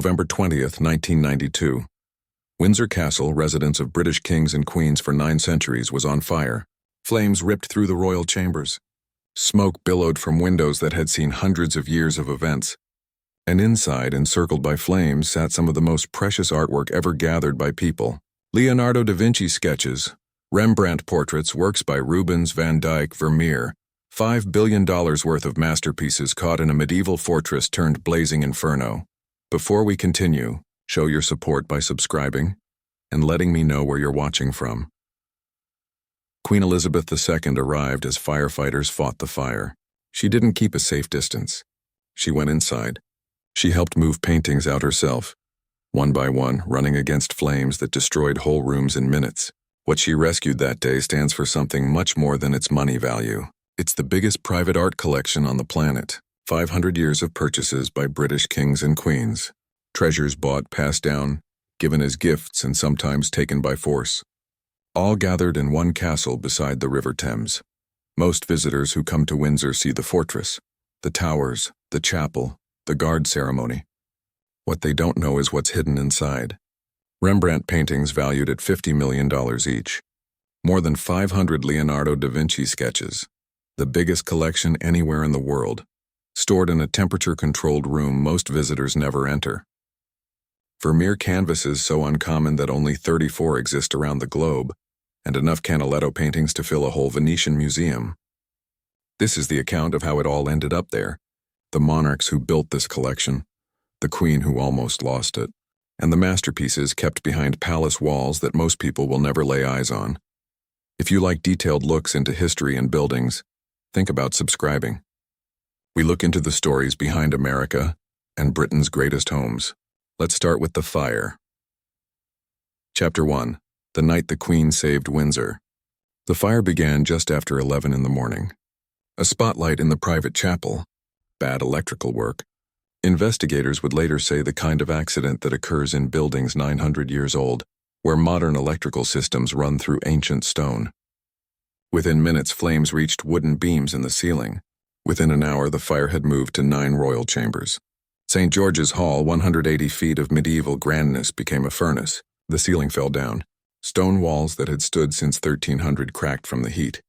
November 20th, 1992. Windsor Castle, residence of British kings and queens for 9 centuries, was on fire. Flames ripped through the royal chambers. Smoke billowed from windows that had seen hundreds of years of events. And inside, encircled by flames, sat some of the most precious artwork ever gathered by people. Leonardo da Vinci sketches, Rembrandt portraits, works by Rubens, Van Dyck, Vermeer, $5 billion worth of masterpieces caught in a medieval fortress turned blazing inferno. Before we continue, show your support by subscribing and letting me know where you're watching from. Queen Elizabeth II arrived as firefighters fought the fire. She didn't keep a safe distance. She went inside. She helped move paintings out herself, one by one, running against flames that destroyed whole rooms in minutes. What she rescued that day stands for something much more than its money value. It's the biggest private art collection on the planet. 500 years of purchases by British kings and queens. Treasures bought, passed down, given as gifts, and sometimes taken by force. All gathered in one castle beside the River Thames. Most visitors who come to Windsor see the fortress, the towers, the chapel, the guard ceremony. What they don't know is what's hidden inside. Rembrandt paintings valued at $50 million each. More than 500 Leonardo da Vinci sketches. The biggest collection anywhere in the world. Stored in a temperature-controlled room most visitors never enter. Vermeer canvases so uncommon that only 34 exist around the globe, and enough Canaletto paintings to fill a whole Venetian museum. This is the account of how it all ended up there. The monarchs who built this collection, the queen who almost lost it, and the masterpieces kept behind palace walls that most people will never lay eyes on. If you like detailed looks into history and buildings, think about subscribing. We look into the stories behind America and Britain's greatest homes. Let's start with the fire. Chapter 1. The night the Queen saved Windsor. The fire began just after 11 in the morning. A spotlight in the private chapel. Bad electrical work. Investigators would later say the kind of accident that occurs in buildings 900 years old, where modern electrical systems run through ancient stone. Within minutes, flames reached wooden beams in the ceiling. Within an hour, the fire had moved to 9 royal chambers. St. George's Hall, 180 feet of medieval grandness, became a furnace. The ceiling fell down. Stone walls that had stood since 1300 cracked from the heat.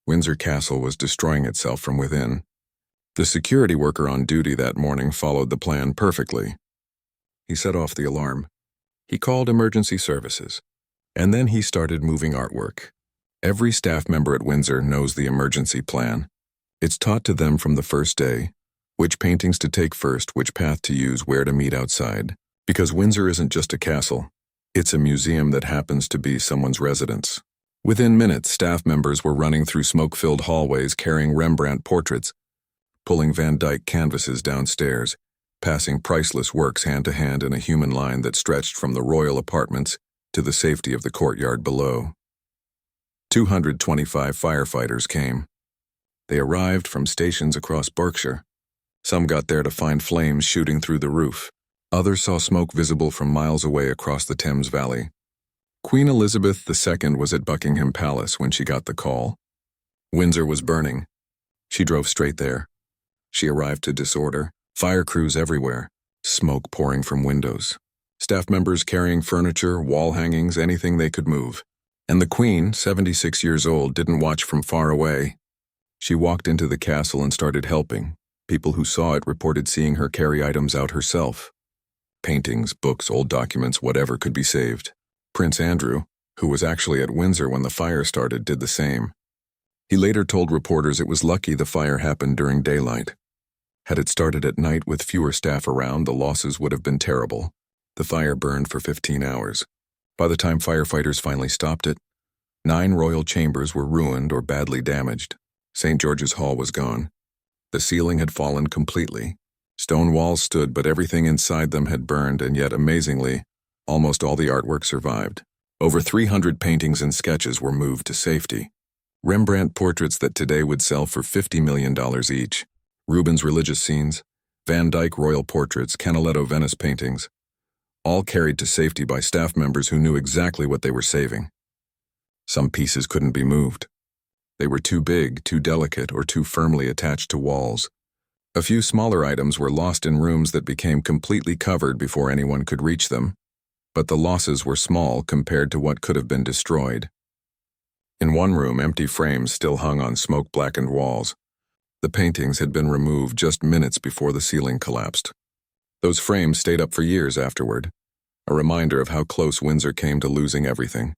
Windsor Castle was destroying itself from within. The security worker on duty that morning followed the plan perfectly. He set off the alarm. He called emergency services. And then he started moving artwork. Every staff member at Windsor knows the emergency plan. It's taught to them from the first day, which paintings to take first, which path to use, where to meet outside. Because Windsor isn't just a castle. It's a museum that happens to be someone's residence. Within minutes, staff members were running through smoke-filled hallways carrying Rembrandt portraits, pulling Van Dyck canvases downstairs, passing priceless works hand-to-hand in a human line that stretched from the royal apartments to the safety of the courtyard below. 225 firefighters came. They arrived from stations across Berkshire. Some got there to find flames shooting through the roof. Others saw smoke visible from miles away across the Thames Valley. Queen Elizabeth II was at Buckingham Palace when she got the call. Windsor was burning. She drove straight there. She arrived to disorder, fire crews everywhere, smoke pouring from windows, staff members carrying furniture, wall hangings, anything they could move. And the Queen, 76 years old, didn't watch from far away. She walked into the castle and started helping. People who saw it reported seeing her carry items out herself. Paintings, books, old documents, whatever could be saved. Prince Andrew, who was actually at Windsor when the fire started, did the same. He later told reporters it was lucky the fire happened during daylight. Had it started at night with fewer staff around, the losses would have been terrible. The fire burned for 15 hours. By the time firefighters finally stopped it, 9 royal chambers were ruined or badly damaged. St. George's Hall was gone. The ceiling had fallen completely. Stone walls stood, but everything inside them had burned, and yet, amazingly, almost all the artwork survived. Over 300 paintings and sketches were moved to safety. Rembrandt portraits that today would sell for $50 million each. Rubens' religious scenes, Van Dyck royal portraits, Canaletto Venice paintings, all carried to safety by staff members who knew exactly what they were saving. Some pieces couldn't be moved. They were too big, too delicate, or too firmly attached to walls. A few smaller items were lost in rooms that became completely covered before anyone could reach them, but the losses were small compared to what could have been destroyed. In one room, empty frames still hung on smoke-blackened walls. The paintings had been removed just minutes before the ceiling collapsed. Those frames stayed up for years afterward, a reminder of how close Windsor came to losing everything.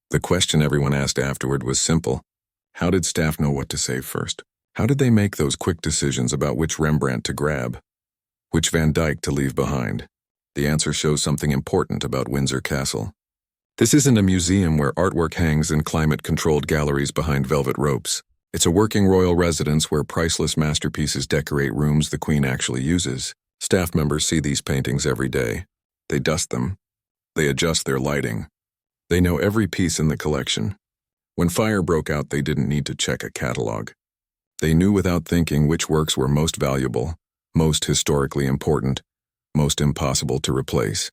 The question everyone asked afterward was simple. How did staff know what to save first? How did they make those quick decisions about which Rembrandt to grab? Which Van Dyck to leave behind? The answer shows something important about Windsor Castle. This isn't a museum where artwork hangs in climate-controlled galleries behind velvet ropes. It's a working royal residence where priceless masterpieces decorate rooms the Queen actually uses. Staff members see these paintings every day. They dust them. They adjust their lighting. They know every piece in the collection. When fire broke out, they didn't need to check a catalog. They knew without thinking which works were most valuable, most historically important, most impossible to replace.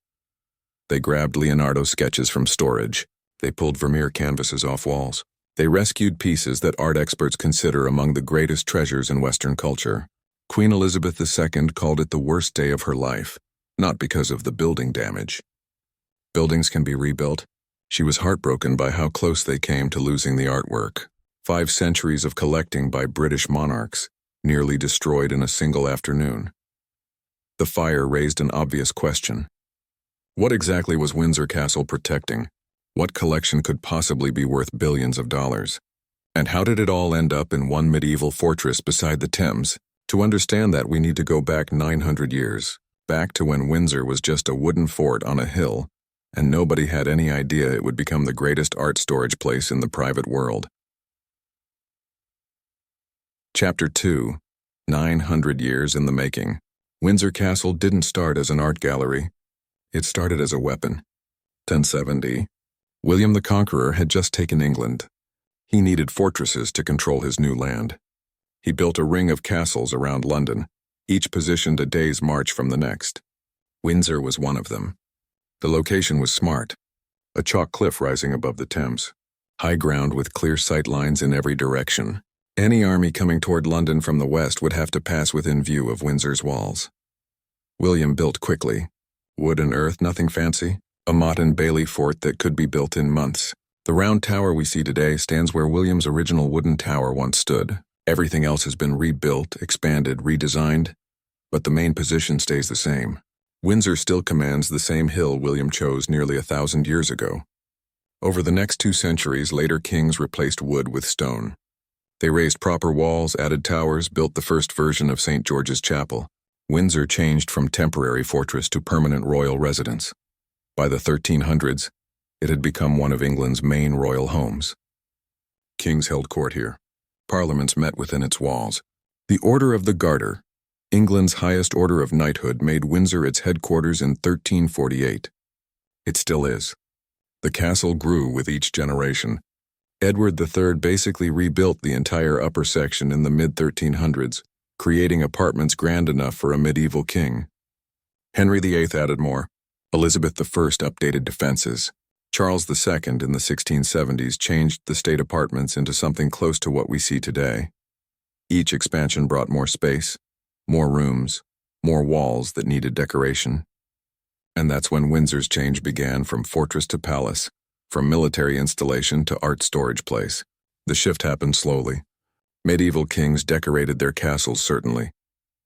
They grabbed Leonardo sketches from storage. They pulled Vermeer canvases off walls. They rescued pieces that art experts consider among the greatest treasures in Western culture. Queen Elizabeth II called it the worst day of her life, not because of the building damage. Buildings can be rebuilt. She was heartbroken by how close they came to losing the artwork. 5 centuries of collecting by British monarchs, nearly destroyed in a single afternoon. The fire raised an obvious question. What exactly was Windsor Castle protecting? What collection could possibly be worth billions of dollars? And how did it all end up in one medieval fortress beside the Thames? To understand that, we need to go back 900 years, back to when Windsor was just a wooden fort on a hill, and nobody had any idea it would become the greatest art storage place in the private world. Chapter 2. 900 Years in the Making. Windsor Castle didn't start as an art gallery. It started as a weapon. 1070. William the Conqueror had just taken England. He needed fortresses to control his new land. He built a ring of castles around London, each positioned a day's march from the next. Windsor was one of them. The location was smart. A chalk cliff rising above the Thames. High ground with clear sight lines in every direction. Any army coming toward London from the west would have to pass within view of Windsor's walls. William built quickly. Wood and earth, nothing fancy. A Motte and Bailey fort that could be built in months. The round tower we see today stands where William's original wooden tower once stood. Everything else has been rebuilt, expanded, redesigned, but the main position stays the same. Windsor still commands the same hill William chose nearly 1,000 years ago. Over the next 2 centuries, later kings replaced wood with stone. They raised proper walls, added towers, built the first version of St. George's Chapel. Windsor changed from temporary fortress to permanent royal residence. By the 1300s, it had become one of England's main royal homes. Kings held court here. Parliaments met within its walls. The Order of the Garter, England's highest order of knighthood, made Windsor its headquarters in 1348. It still is. The castle grew with each generation. Edward III basically rebuilt the entire upper section in the mid-1300s, creating apartments grand enough for a medieval king. Henry VIII added more. Elizabeth I updated defenses. Charles II in the 1670s changed the state apartments into something close to what we see today. Each expansion brought more space, more rooms, more walls that needed decoration. And that's when Windsor's change began, from fortress to palace, from military installation to art storage place. The shift happened slowly. Medieval kings decorated their castles, certainly.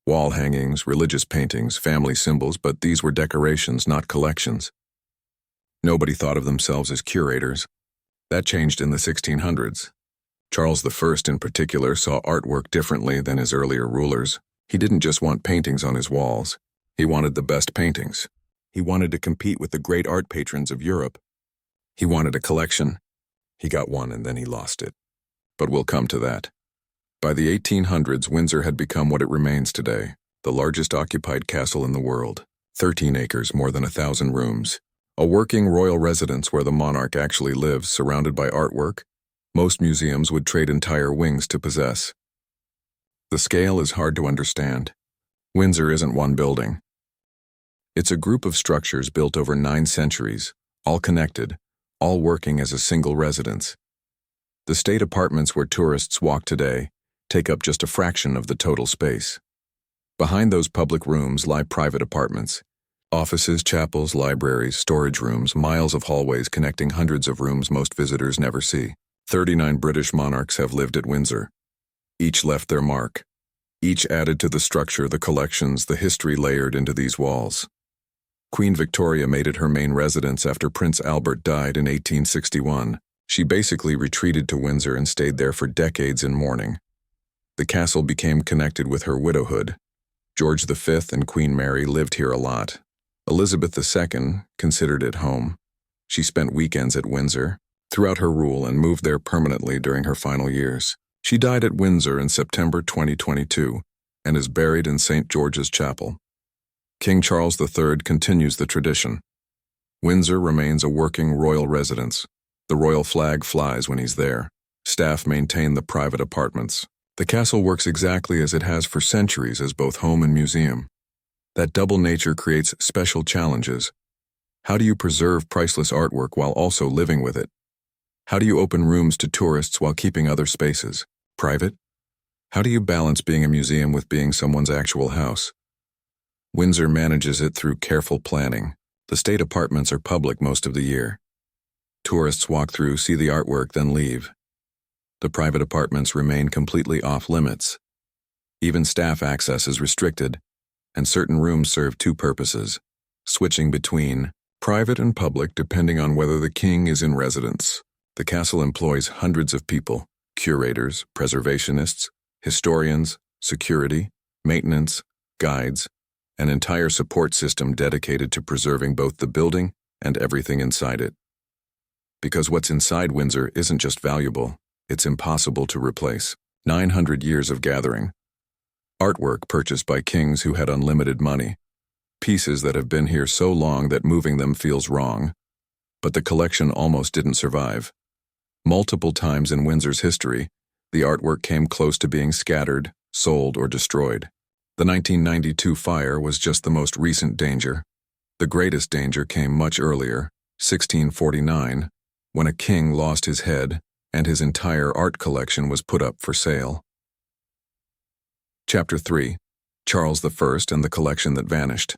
Wall hangings, religious paintings, family symbols, but these were decorations, not collections. Nobody thought of themselves as curators. That changed in the 1600s. Charles I in particular saw artwork differently than his earlier rulers. He didn't just want paintings on his walls. He wanted the best paintings. He wanted to compete with the great art patrons of Europe. He wanted a collection. He got one and then he lost it. But we'll come to that. By the 1800s, Windsor had become what it remains today, the largest occupied castle in the world. 13 acres, more than 1,000 rooms. A working royal residence where the monarch actually lives, surrounded by artwork most museums would trade entire wings to possess. The scale is hard to understand. Windsor isn't one building. It's a group of structures built over 9 centuries, all connected, all working as a single residence. The state apartments where tourists walk today take up just a fraction of the total space. Behind those public rooms lie private apartments. Offices, chapels, libraries, storage rooms, miles of hallways connecting hundreds of rooms most visitors never see. 39 British monarchs have lived at Windsor. Each left their mark. Each added to the structure, the collections, the history layered into these walls. Queen Victoria made it her main residence after Prince Albert died in 1861. She basically retreated to Windsor and stayed there for decades in mourning. The castle became connected with her widowhood. George V and Queen Mary lived here a lot. Elizabeth II considered it home. She spent weekends at Windsor throughout her rule and moved there permanently during her final years. She died at Windsor in September 2022 and is buried in St. George's Chapel. King Charles III continues the tradition. Windsor remains a working royal residence. The royal flag flies when he's there. Staff maintain the private apartments. The castle works exactly as it has for centuries as both home and museum. That double nature creates special challenges. How do you preserve priceless artwork while also living with it? How do you open rooms to tourists while keeping other spaces private? How do you balance being a museum with being someone's actual house? Windsor manages it through careful planning. The state apartments are public most of the year. Tourists walk through, see the artwork, then leave. The private apartments remain completely off-limits. Even staff access is restricted, and certain rooms serve two purposes, switching between private and public depending on whether the king is in residence. The castle employs hundreds of people: curators, preservationists, historians, security, maintenance, guides, an entire support system dedicated to preserving both the building and everything inside it. Because what's inside Windsor isn't just valuable, it's impossible to replace. 900 years of gathering. Artwork purchased by kings who had unlimited money. Pieces that have been here so long that moving them feels wrong. But the collection almost didn't survive. Multiple times in Windsor's history, the artwork came close to being scattered, sold, or destroyed. The 1992 fire was just the most recent danger. The greatest danger came much earlier, 1649, when a king lost his head and his entire art collection was put up for sale. Chapter 3. Charles I and the collection that vanished.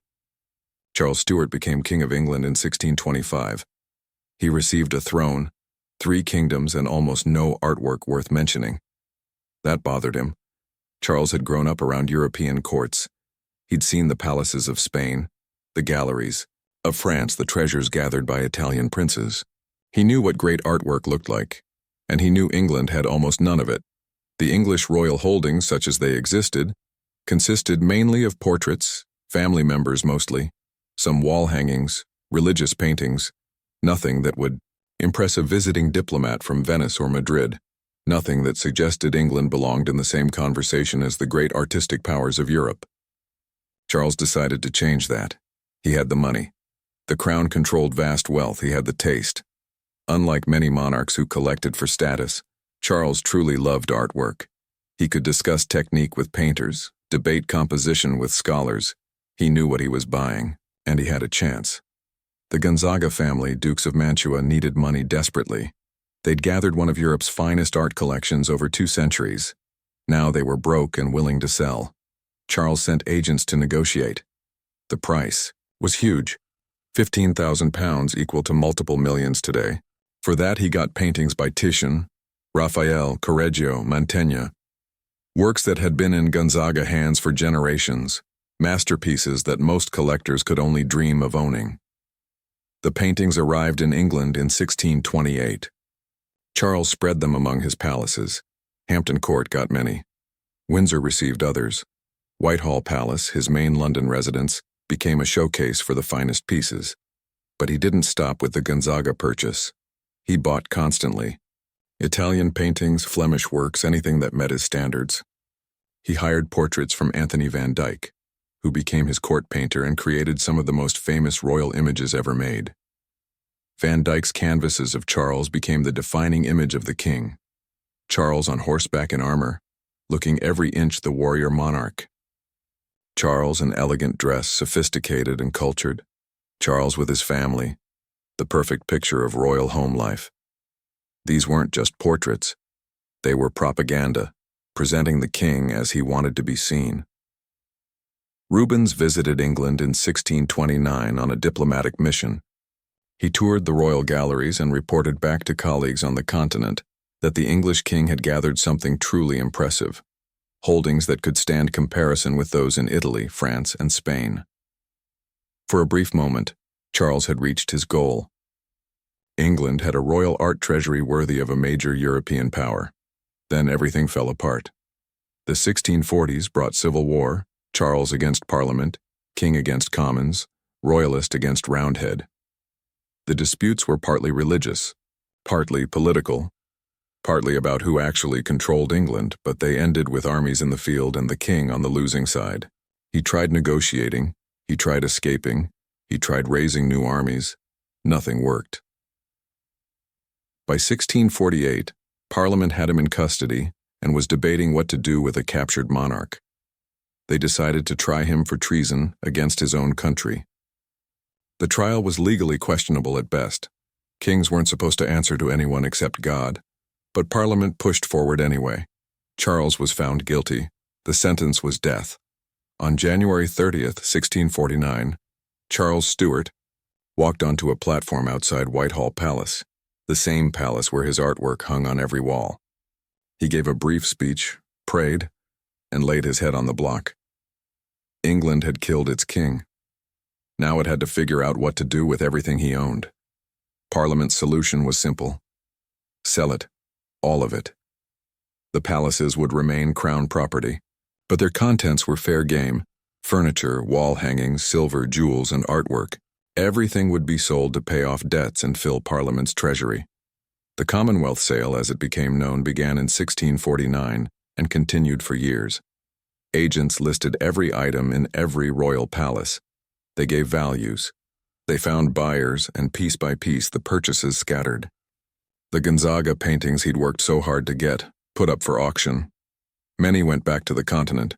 Charles Stuart became King of England in 1625. He received a throne, 3 kingdoms, and almost no artwork worth mentioning. That bothered him. Charles had grown up around European courts. He'd seen the palaces of Spain, the galleries, of France, the treasures gathered by Italian princes. He knew what great artwork looked like, and he knew England had almost none of it. The English royal holdings, such as they existed, consisted mainly of portraits, family members mostly, some wall hangings, religious paintings, nothing that would impress a visiting diplomat from Venice or Madrid, nothing that suggested England belonged in the same conversation as the great artistic powers of Europe. Charles decided to change that. He had the money. The crown controlled vast wealth. He had the taste. Unlike many monarchs who collected for status, Charles truly loved artwork. He could discuss technique with painters, debate composition with scholars. He knew what he was buying, and he had a chance. The Gonzaga family, Dukes of Mantua, needed money desperately. They'd gathered one of Europe's finest art collections over 2 centuries. Now they were broke and willing to sell. Charles sent agents to negotiate. The price was huge, £15,000, equal to multiple millions today. For that he got paintings by Titian, Raphael, Correggio, Mantegna, works that had been in Gonzaga hands for generations, masterpieces that most collectors could only dream of owning. The paintings arrived in England in 1628. Charles spread them among his palaces. Hampton Court got many. Windsor received others. Whitehall Palace, his main London residence, became a showcase for the finest pieces. But he didn't stop with the Gonzaga purchase. He bought constantly. Italian paintings, Flemish works, anything that met his standards. He hired portraits from Anthony van Dyck, who became his court painter and created some of the most famous royal images ever made. Van Dyck's canvases of Charles became the defining image of the king. Charles on horseback in armor, looking every inch the warrior monarch. Charles in elegant dress, sophisticated and cultured. Charles with his family, the perfect picture of royal home life. These weren't just portraits. They were propaganda, presenting the king as he wanted to be seen. Rubens visited England in 1629 on a diplomatic mission. He toured the royal galleries and reported back to colleagues on the continent that the English king had gathered something truly impressive, holdings that could stand comparison with those in Italy, France, and Spain. For a brief moment, Charles had reached his goal. England had a royal art treasury worthy of a major European power. Then everything fell apart. The 1640s brought civil war, Charles against Parliament, King against Commons, Royalist against Roundhead. The disputes were partly religious, partly political, partly about who actually controlled England, but they ended with armies in the field and the king on the losing side. He tried negotiating, he tried escaping, he tried raising new armies. Nothing worked. By 1648, Parliament had him in custody and was debating what to do with a captured monarch. They decided to try him for treason against his own country. The trial was legally questionable at best. Kings weren't supposed to answer to anyone except God. But Parliament pushed forward anyway. Charles was found guilty. The sentence was death. On January 30th, 1649, Charles Stuart walked onto a platform outside Whitehall Palace, the same palace where his artwork hung on every wall. He gave a brief speech, prayed, and laid his head on the block. England had killed its king. Now it had to figure out what to do with everything he owned. Parliament's solution was simple. Sell it. All of it. The palaces would remain crown property, but their contents were fair game: furniture, wall hangings, silver, jewels, and artwork. Everything would be sold to pay off debts and fill Parliament's treasury. The Commonwealth sale, as it became known, began in 1649 and continued for years. Agents listed every item in every royal palace. They gave values. They found buyers, and piece by piece the purchases scattered. The Gonzaga paintings he'd worked so hard to get, put up for auction. Many went back to the continent.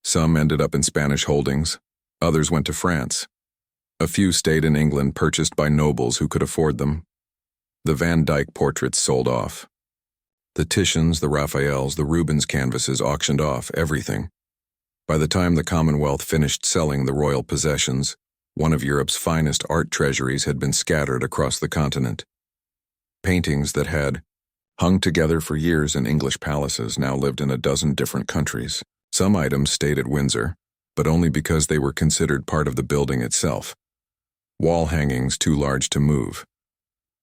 Some ended up in Spanish holdings. Others went to France. A few stayed in England, purchased by nobles who could afford them. The Van Dyck portraits sold off. The Titians, the Raphaels, the Rubens canvases auctioned off everything. By the time the Commonwealth finished selling the royal possessions, one of Europe's finest art treasuries had been scattered across the continent. Paintings that had hung together for years in English palaces now lived in a dozen different countries. Some items stayed at Windsor, but only because they were considered part of the building itself. Wall hangings too large to move.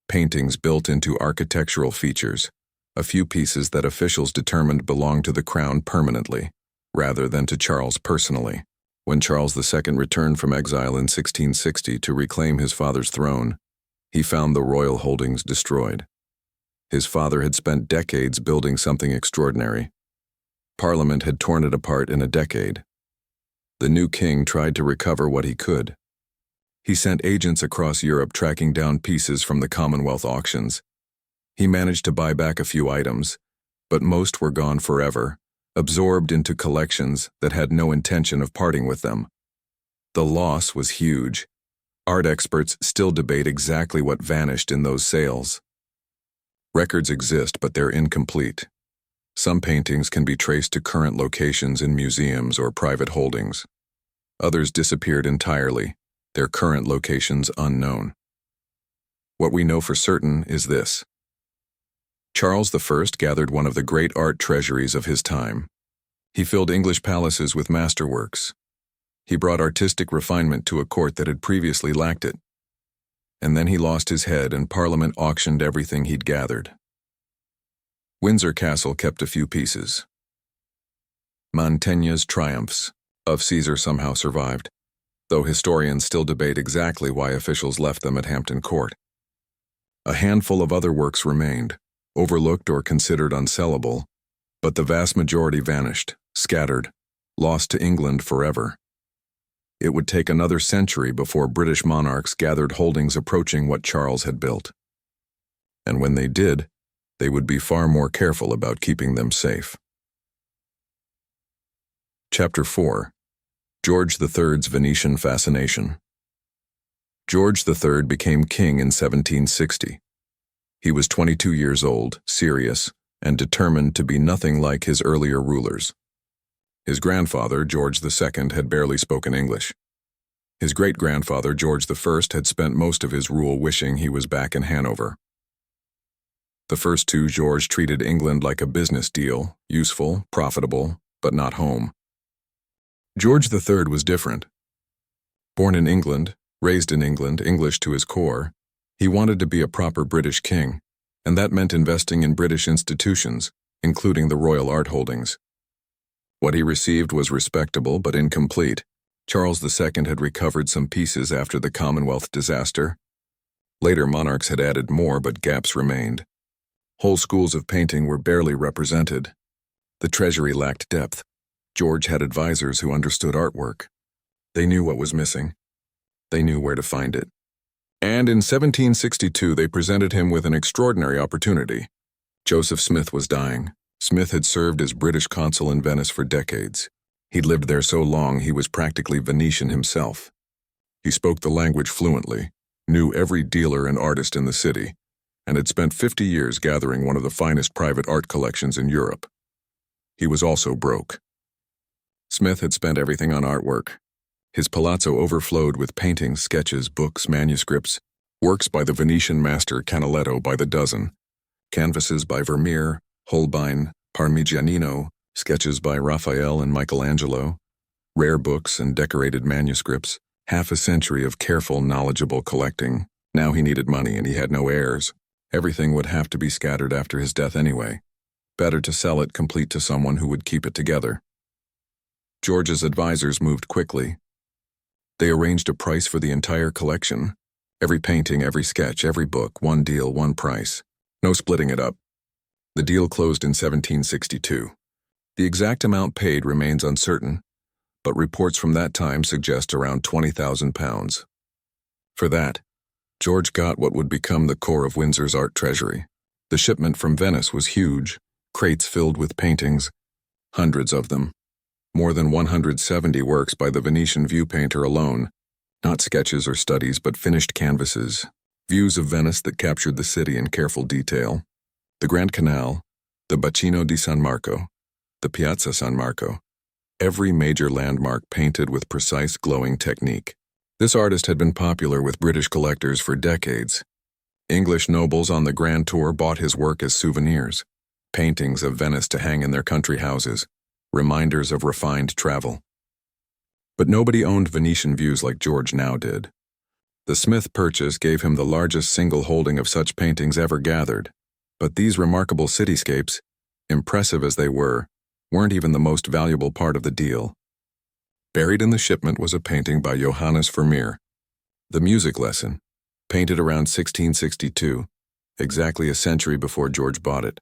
Paintings built into architectural features, a few pieces that officials determined belonged to the crown permanently, rather than to Charles personally. When Charles II returned from exile in 1660 to reclaim his father's throne, he found the royal holdings destroyed. His father had spent decades building something extraordinary. Parliament had torn it apart in a decade. The new king tried to recover what he could. He sent agents across Europe tracking down pieces from the Commonwealth auctions. He managed to buy back a few items, but most were gone forever, absorbed into collections that had no intention of parting with them. The loss was huge. Art experts still debate exactly what vanished in those sales. Records exist, but they're incomplete. Some paintings can be traced to current locations in museums or private holdings. Others disappeared entirely, their current locations unknown. What we know for certain is this. Charles I gathered one of the great art treasuries of his time. He filled English palaces with masterworks. He brought artistic refinement to a court that had previously lacked it. And then he lost his head and Parliament auctioned everything he'd gathered. Windsor Castle kept a few pieces. Mantegna's triumphs of Caesar somehow survived, though historians still debate exactly why officials left them at Hampton Court. A handful of other works remained, overlooked or considered unsellable, but the vast majority vanished, scattered, lost to England forever. It would take another century before British monarchs gathered holdings approaching what Charles had built. And when they did, they would be far more careful about keeping them safe. Chapter 4. George III's Venetian Fascination. George III became king in 1760. He was 22 years old, serious, and determined to be nothing like his earlier rulers. His grandfather, George II, had barely spoken English. His great-grandfather, George I, had spent most of his rule wishing he was back in Hanover. The first two George treated England like a business deal, useful, profitable, but not home. George III was different. Born in England, raised in England, English to his core, he wanted to be a proper British king, and that meant investing in British institutions, including the royal art holdings. What he received was respectable but incomplete. Charles II had recovered some pieces after the Commonwealth disaster. Later monarchs had added more, but gaps remained. Whole schools of painting were barely represented. The treasury lacked depth. George had advisors who understood artwork. They knew what was missing. They knew where to find it. And in 1762 they presented him with an extraordinary opportunity. Joseph Smith was dying. Smith had served as British consul in Venice for decades. He'd lived there so long he was practically Venetian himself. He spoke the language fluently, knew every dealer and artist in the city, and had spent 50 years gathering one of the finest private art collections in Europe. He was also broke. Smith had spent everything on artwork. His palazzo overflowed with paintings, sketches, books, manuscripts, works by the Venetian master Canaletto by the dozen, canvases by Vermeer, Holbein, Parmigianino, sketches by Raphael and Michelangelo, rare books and decorated manuscripts, half a century of careful, knowledgeable collecting. Now he needed money and he had no heirs. Everything would have to be scattered after his death anyway. Better to sell it complete to someone who would keep it together. George's advisors moved quickly. They arranged a price for the entire collection. Every painting, every sketch, every book, one deal, one price. No splitting it up. The deal closed in 1762. The exact amount paid remains uncertain, but reports from that time suggest around £20,000. For that, George got what would become the core of Windsor's art treasury. The shipment from Venice was huge, crates filled with paintings, hundreds of them. More than 170 works by the Venetian view painter alone, not sketches or studies but finished canvases, views of Venice that captured the city in careful detail. The Grand Canal, the Bacino di San Marco, the Piazza San Marco, every major landmark painted with precise glowing technique. This artist had been popular with British collectors for decades. English nobles on the Grand Tour bought his work as souvenirs, paintings of Venice to hang in their country houses, reminders of refined travel. But nobody owned Venetian views like George now did. The Smith purchase gave him the largest single holding of such paintings ever gathered, but these remarkable cityscapes, impressive as they were, weren't even the most valuable part of the deal. Buried in the shipment was a painting by Johannes Vermeer, The Music Lesson, painted around 1662, exactly a century before George bought it.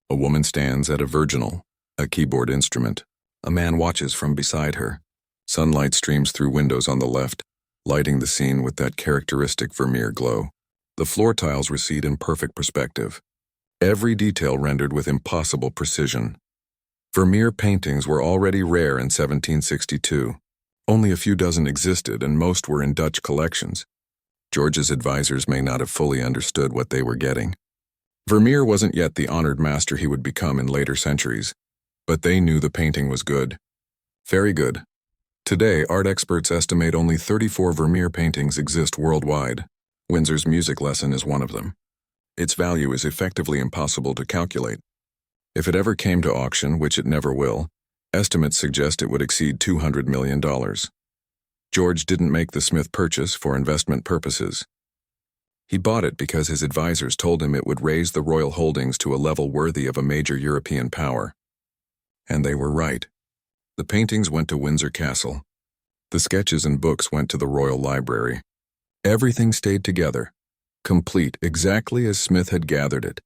A woman stands at a virginal, a keyboard instrument. A man watches from beside her. Sunlight streams through windows on the left, lighting the scene with that characteristic Vermeer glow. The floor tiles recede in perfect perspective, every detail rendered with impossible precision. Vermeer paintings were already rare in 1762. Only a few dozen existed, and most were in Dutch collections. George's advisors may not have fully understood what they were getting. Vermeer wasn't yet the honored master he would become in later centuries, but they knew the painting was good. Very good. Today, art experts estimate only 34 Vermeer paintings exist worldwide. Windsor's Music Lesson is one of them. Its value is effectively impossible to calculate. If it ever came to auction, which it never will, estimates suggest it would exceed $200 million. George didn't make the Smith purchase for investment purposes. He bought it because his advisors told him it would raise the royal holdings to a level worthy of a major European power. And they were right. The paintings went to Windsor Castle. The sketches and books went to the Royal Library. Everything stayed together, complete exactly as Smith had gathered it.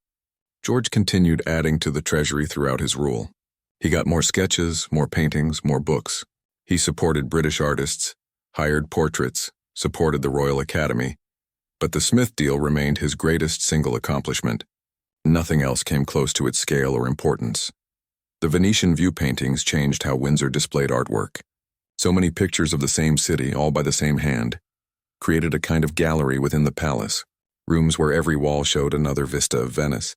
George continued adding to the treasury throughout his rule. He got more sketches, more paintings, more books. He supported British artists, hired portraits, supported the Royal Academy. But the Smith deal remained his greatest single accomplishment. Nothing else came close to its scale or importance. The Venetian view paintings changed how Windsor displayed artwork. So many pictures of the same city, all by the same hand, created a kind of gallery within the palace, rooms where every wall showed another vista of Venice.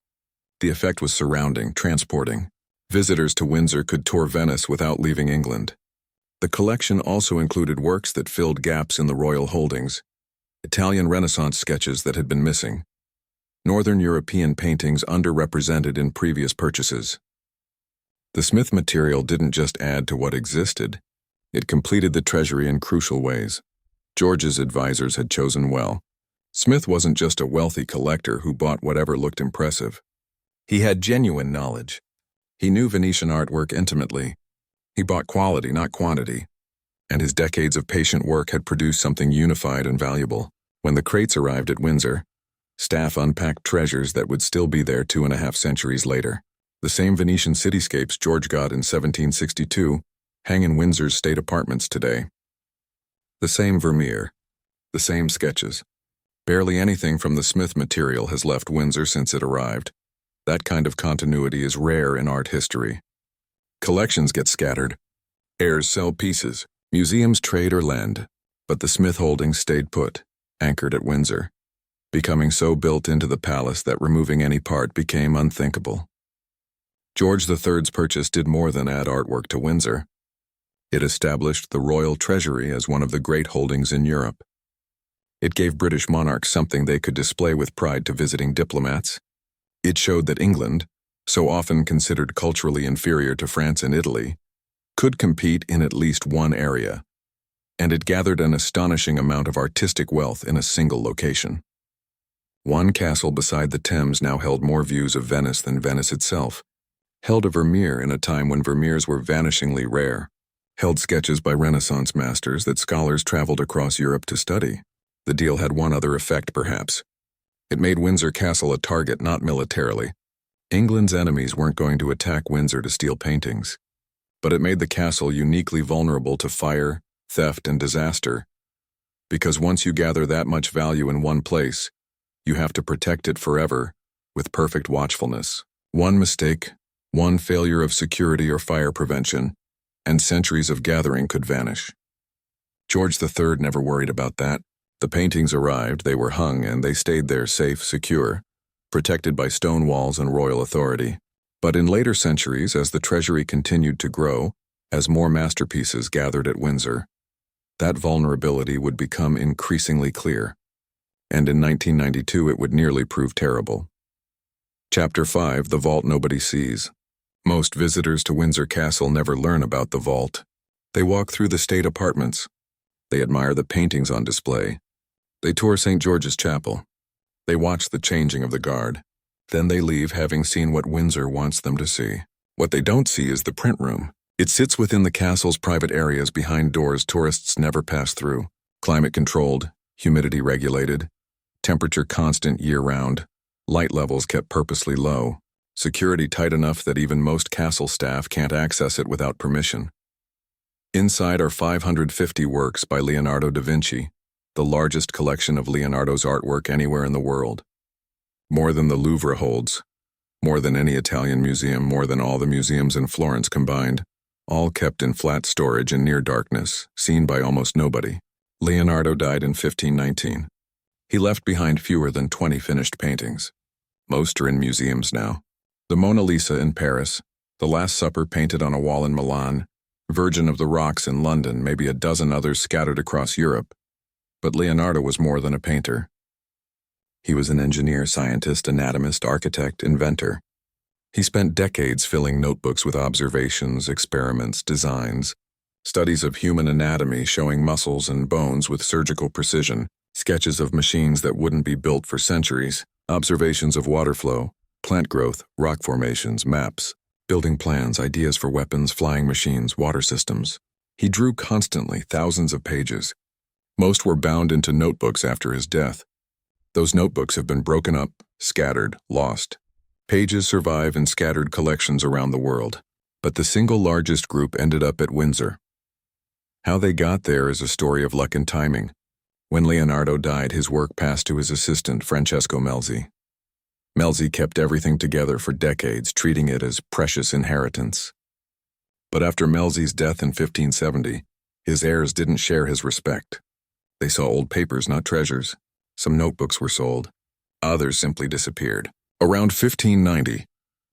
The effect was surrounding, transporting. Visitors to Windsor could tour Venice without leaving England. The collection also included works that filled gaps in the royal holdings, Italian Renaissance sketches that had been missing, Northern European paintings underrepresented in previous purchases. The Smith material didn't just add to what existed, it completed the treasury in crucial ways. George's advisors had chosen well. Smith wasn't just a wealthy collector who bought whatever looked impressive. He had genuine knowledge. He knew Venetian artwork intimately. He bought quality, not quantity. And his decades of patient work had produced something unified and valuable. When the crates arrived at Windsor, staff unpacked treasures that would still be there 2.5 centuries later. The same Venetian cityscapes George got in 1762 hang in Windsor's state apartments today. The same Vermeer, the same sketches. Barely anything from the Smith material has left Windsor since it arrived. That kind of continuity is rare in art history. Collections get scattered. Heirs sell pieces. Museums trade or lend. But the Smith holdings stayed put, anchored at Windsor, becoming so built into the palace that removing any part became unthinkable. George III's purchase did more than add artwork to Windsor. It established the royal treasury as one of the great holdings in Europe. It gave British monarchs something they could display with pride to visiting diplomats. It showed that England, so often considered culturally inferior to France and Italy, could compete in at least one area. And it gathered an astonishing amount of artistic wealth in a single location. One castle beside the Thames now held more views of Venice than Venice itself, held a Vermeer in a time when Vermeers were vanishingly rare, held sketches by Renaissance masters that scholars traveled across Europe to study. The deal had one other effect, perhaps. It made Windsor Castle a target not militarily. England's enemies weren't going to attack Windsor to steal paintings. But it made the castle uniquely vulnerable to fire, theft, and disaster. Because once you gather that much value in one place, you have to protect it forever, with perfect watchfulness. One mistake, one failure of security or fire prevention, and centuries of gathering could vanish. George III never worried about that. The paintings arrived, they were hung, and they stayed there safe, secure, protected by stone walls and royal authority. But in later centuries, as the treasury continued to grow, as more masterpieces gathered at Windsor, that vulnerability would become increasingly clear. And in 1992 it would nearly prove terrible. Chapter 5: The Vault Nobody Sees. Most visitors to Windsor Castle never learn about the vault. They walk through the state apartments. They admire the paintings on display. They tour St. George's Chapel. They watch the changing of the guard. Then they leave having seen what Windsor wants them to see. What they don't see is the print room. It sits within the castle's private areas behind doors tourists never pass through. Climate controlled, humidity regulated, temperature constant year-round, light levels kept purposely low, security tight enough that even most castle staff can't access it without permission. Inside are 550 works by Leonardo da Vinci, the largest collection of Leonardo's artwork anywhere in the world. More than the Louvre holds, more than any Italian museum, more than all the museums in Florence combined, all kept in flat storage in near darkness, seen by almost nobody. Leonardo died in 1519. He left behind fewer than 20 finished paintings. Most are in museums now. The Mona Lisa in Paris, The Last Supper painted on a wall in Milan, Virgin of the Rocks in London, maybe a dozen others scattered across Europe. But Leonardo was more than a painter. He was an engineer, scientist, anatomist, architect, inventor. He spent decades filling notebooks with observations, experiments, designs, studies of human anatomy showing muscles and bones with surgical precision, sketches of machines that wouldn't be built for centuries, observations of water flow, plant growth, rock formations, maps, building plans, ideas for weapons, flying machines, water systems. He drew constantly, thousands of pages. Most were bound into notebooks after his death. Those notebooks have been broken up, scattered, lost. Pages survive in scattered collections around the world. But the single largest group ended up at Windsor. How they got there is a story of luck and timing. When Leonardo died, his work passed to his assistant, Francesco Melzi. Melzi kept everything together for decades, treating it as precious inheritance. But after Melzi's death in 1570, his heirs didn't share his respect. They saw old papers, not treasures. Some notebooks were sold. Others simply disappeared. Around 1590,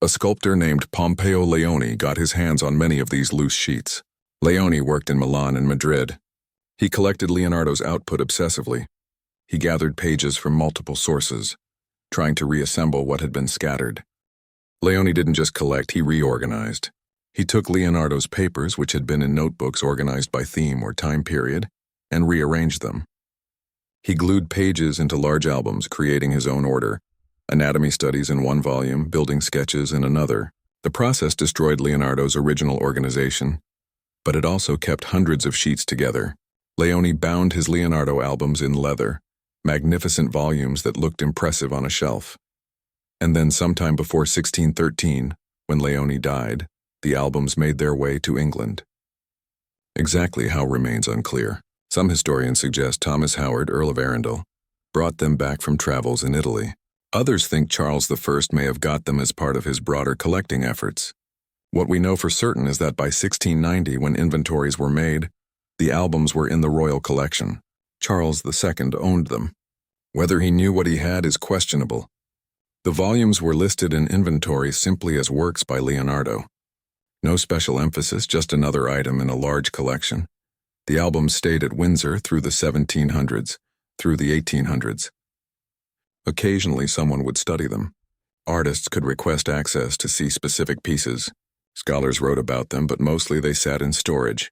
A sculptor named Pompeo Leone got his hands on many of these loose sheets. Leone worked in Milan and Madrid. He collected Leonardo's output obsessively. He gathered pages from multiple sources, trying to reassemble what had been scattered. Leone didn't just collect, he reorganized. He took Leonardo's papers, which had been in notebooks organized by theme or time period, and rearranged them. He glued pages into large albums, creating his own order. Anatomy studies in one volume, building sketches in another. The process destroyed Leonardo's original organization, but it also kept hundreds of sheets together. Leone bound his Leonardo albums in leather, magnificent volumes that looked impressive on a shelf. And then sometime before 1613, when Leone died, the albums made their way to England. Exactly how remains unclear. Some historians suggest Thomas Howard, Earl of Arundel, brought them back from travels in Italy. Others think Charles I may have got them as part of his broader collecting efforts. What we know for certain is that by 1690, when inventories were made, the albums were in the royal collection. Charles II owned them. Whether he knew what he had is questionable. The volumes were listed in inventory simply as works by Leonardo. No special emphasis, just another item in a large collection. The albums stayed at Windsor through the 1700s, through the 1800s. Occasionally someone would study them. Artists could request access to see specific pieces. Scholars wrote about them, but mostly they sat in storage,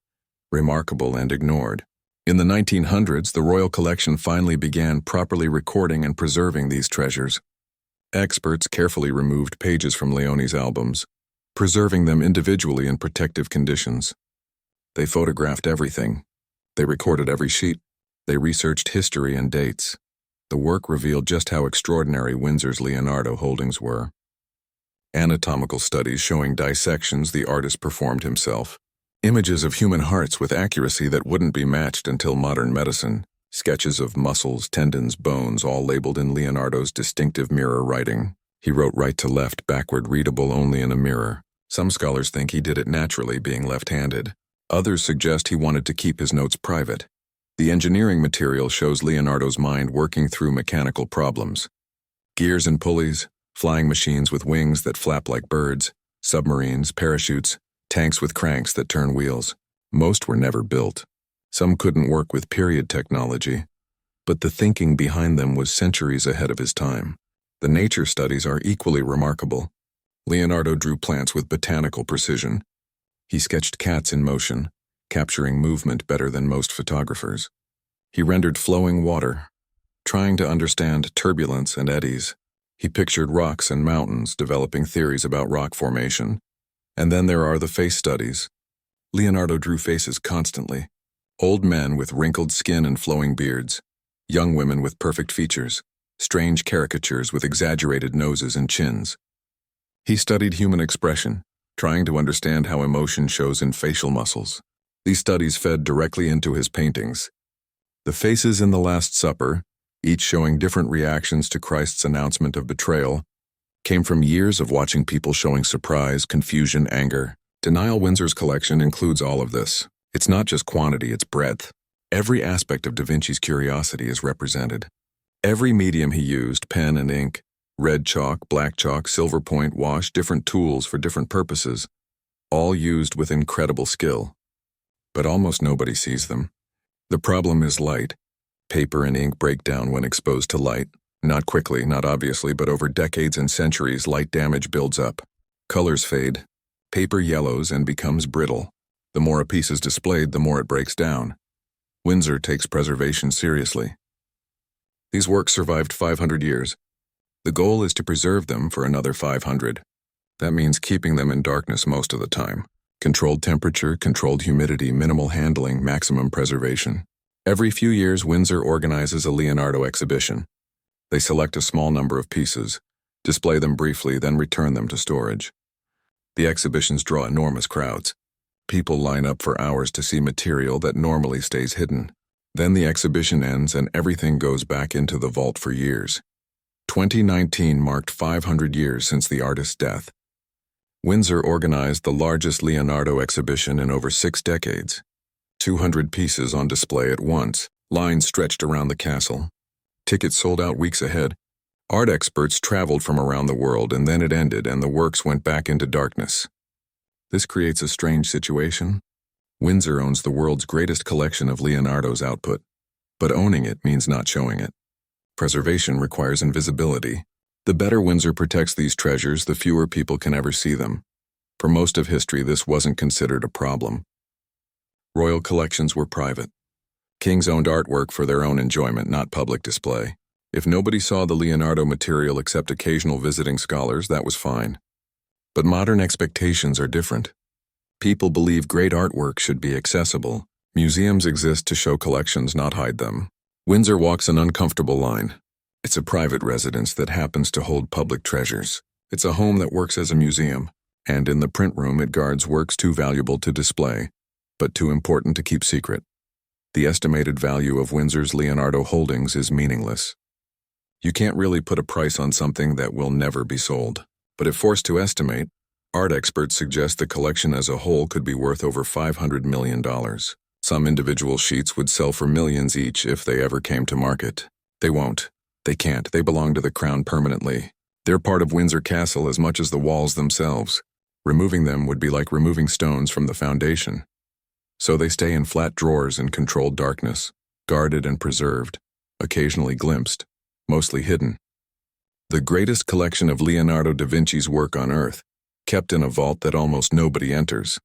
remarkable and ignored. In the 1900s, the royal collection finally began properly recording and preserving these treasures. Experts carefully removed pages from Leone's albums, preserving them individually in protective conditions. They photographed everything. They recorded every sheet. They researched history and dates. The work revealed just how extraordinary Windsor's Leonardo holdings were. Anatomical studies showing dissections the artist performed himself. Images of human hearts with accuracy that wouldn't be matched until modern medicine. Sketches of muscles, tendons, bones, all labeled in Leonardo's distinctive mirror writing. He wrote right to left, backward, readable only in a mirror. Some scholars think he did it naturally, being left-handed. Others suggest he wanted to keep his notes private. The engineering material shows Leonardo's mind working through mechanical problems. Gears and pulleys, flying machines with wings that flap like birds, submarines, parachutes, tanks with cranks that turn wheels. Most were never built. Some couldn't work with period technology, but the thinking behind them was centuries ahead of his time. The nature studies are equally remarkable. Leonardo drew plants with botanical precision. He sketched cats in motion, capturing movement better than most photographers. He rendered flowing water, trying to understand turbulence and eddies. He pictured rocks and mountains, developing theories about rock formation. And then there are the face studies. Leonardo drew faces constantly. Old men with wrinkled skin and flowing beards. Young women with perfect features. Strange caricatures with exaggerated noses and chins. He studied human expression, trying to understand how emotion shows in facial muscles. These studies fed directly into his paintings. The faces in the Last Supper, each showing different reactions to Christ's announcement of betrayal, came from years of watching people showing surprise, confusion, anger. Denial Windsor's collection includes all of this. It's not just quantity, it's breadth. Every aspect of Da Vinci's curiosity is represented. Every medium he used, pen and ink, red chalk, black chalk, silver point, wash, different tools for different purposes, all used with incredible skill. But almost nobody sees them. The problem is light. Paper and ink break down when exposed to light. Not quickly, not obviously, but over decades and centuries, light damage builds up. Colors fade. Paper yellows and becomes brittle. The more a piece is displayed, the more it breaks down. Windsor takes preservation seriously. These works survived 500 years. The goal is to preserve them for another 500. That means keeping them in darkness most of the time. Controlled temperature, controlled humidity, minimal handling, maximum preservation. Every few years, Windsor organizes a Leonardo exhibition. They select a small number of pieces, display them briefly, then return them to storage. The exhibitions draw enormous crowds. People line up for hours to see material that normally stays hidden. Then the exhibition ends and everything goes back into the vault for years. 2019 marked 500 years since the artist's death. Windsor organized the largest Leonardo exhibition in over 6 decades. 200 pieces on display at once, lines stretched around the castle. Tickets sold out weeks ahead. Art experts traveled from around the world, and then it ended and the works went back into darkness. This creates a strange situation. Windsor owns the world's greatest collection of Leonardo's output, but owning it means not showing it. Preservation requires invisibility. The better Windsor protects these treasures, the fewer people can ever see them. For most of history, this wasn't considered a problem. Royal collections were private. Kings owned artwork for their own enjoyment, not public display. If nobody saw the Leonardo material except occasional visiting scholars, that was fine. But modern expectations are different. People believe great artwork should be accessible. Museums exist to show collections, not hide them. Windsor walks an uncomfortable line. It's a private residence that happens to hold public treasures. It's a home that works as a museum, and in the print room it guards works too valuable to display, but too important to keep secret. The estimated value of Windsor's Leonardo holdings is meaningless. You can't really put a price on something that will never be sold. But if forced to estimate, art experts suggest the collection as a whole could be worth over $500 million. Some individual sheets would sell for millions each if they ever came to market. They won't. They can't. They belong to the crown permanently. They're part of Windsor Castle as much as the walls themselves. Removing them would be like removing stones from the foundation. So they stay in flat drawers in controlled darkness, guarded and preserved, occasionally glimpsed, mostly hidden. The greatest collection of Leonardo da Vinci's work on Earth, kept in a vault that almost nobody enters.